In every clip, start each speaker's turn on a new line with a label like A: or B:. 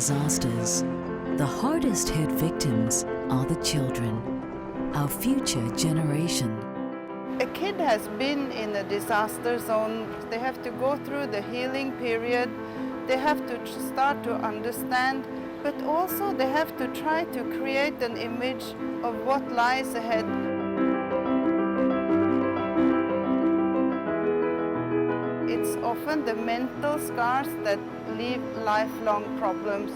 A: disasters, the hardest hit victims are the children, our future generation.
B: A kid has been in a disaster zone. They have to go through the healing period. They have to start to understand, but also they have to try to create an image of what lies ahead. It's often the mental scars that leave lifelong problems,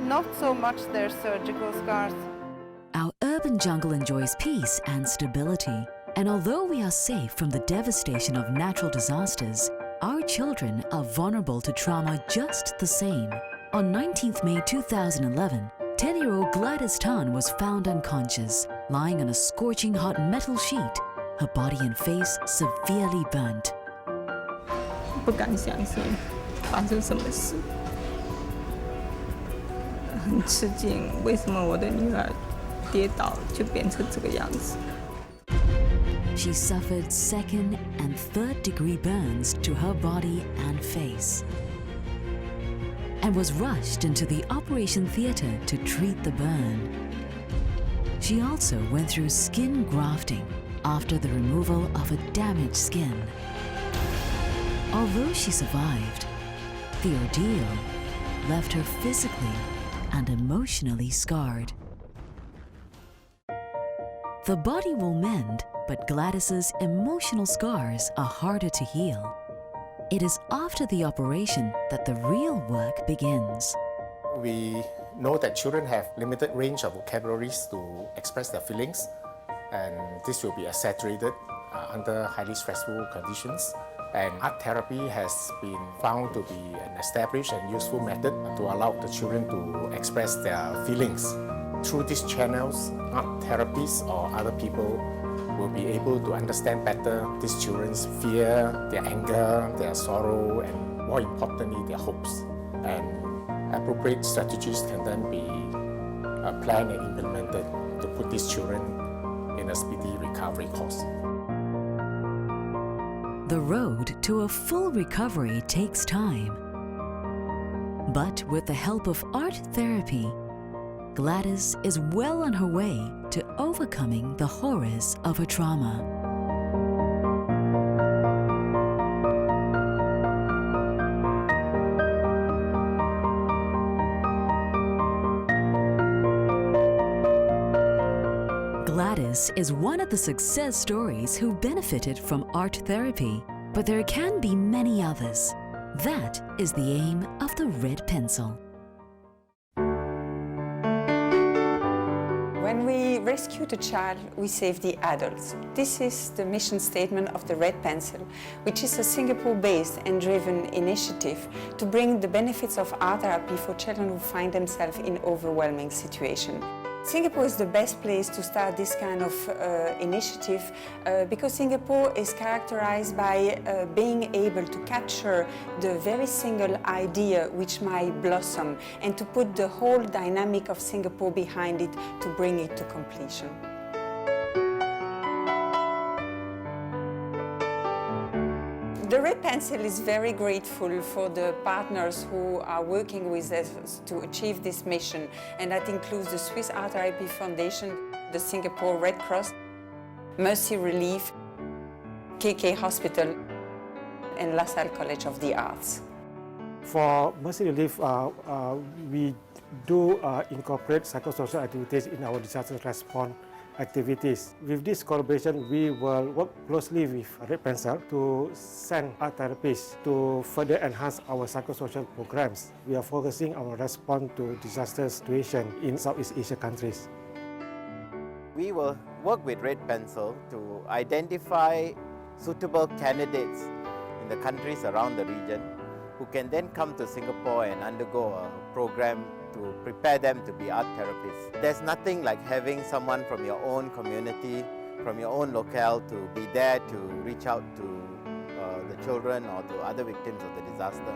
B: not so much their surgical scars.
A: Our urban jungle enjoys peace and stability, and although we are safe from the devastation of natural disasters, our children are vulnerable to trauma just the same. On 19th May 2011, 10-year-old Gladys was found unconscious, lying on a scorching hot metal sheet, her body and face severely burnt.
C: 不敢相信发生什么事，很吃惊，为什么我的女儿跌倒就变成这个样子？
A: She suffered second and third degree burns to her body and face, and was rushed into the operation theater to treat the burn. She also went through skin grafting after the removal of a damaged skin. Although she survived, the ordeal left her physically and emotionally scarred. The body will mend, but Gladys's emotional scars are harder to heal. It is after the operation that the real work begins.
D: We know that children have limited range of vocabularies to express their feelings, and this will be exaggerated under highly stressful conditions. And art therapy has been found to be an established and useful method to allow the children to express their feelings. Through these channels, art therapists or other people will be able to understand better these children's fear, their anger, their sorrow, and more importantly, their hopes. And appropriate strategies can then be planned and implemented to put these children in a speedy recovery course.
A: The road to a full recovery takes time. But with the help of art therapy, Gladys is well on her way to overcoming the horrors of her trauma. Gladys is one of the success stories who benefited from art therapy, but there can be many others. That is the aim of the red pencil.
E: When we rescue the child, we save the adults. This is the mission statement of the Red Pencil, which is a Singapore-based and driven initiative to bring the benefits of art therapy for children who find themselves in overwhelming situations. Singapore is the best place to start this kind of initiative because Singapore is characterized by being able to capture the very single idea which might blossom and to put the whole dynamic of Singapore behind it to bring it to completion. The Red Pencil is very grateful for the partners who are working with us to achieve this mission, and that includes the Swiss Art Therapy Foundation, the Singapore Red Cross, Mercy Relief, KK Hospital, and La Salle College of the Arts.
F: For Mercy Relief, we do incorporate psychosocial activities in our disaster response activities. With this collaboration, we will work closely with Red Pencil to send art therapists to further enhance our psychosocial programs. We are focusing on response to disaster situations in Southeast Asia countries.
G: We will work with Red Pencil to identify suitable candidates in the countries around the region who can then come to Singapore and undergo a program to prepare them to be art therapists. There's nothing like having someone from your own community, from your own locale to be there to reach out to the children or to other victims of the disaster.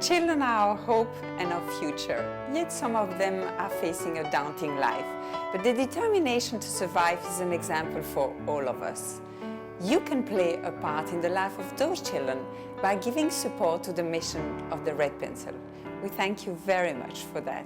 E: Children are our hope and our future, yet some of them are facing a daunting life. But the determination to survive is an example for all of us. you can play a part in the life of those children by giving support to the mission of the Red Pencil. We thank you very much for that.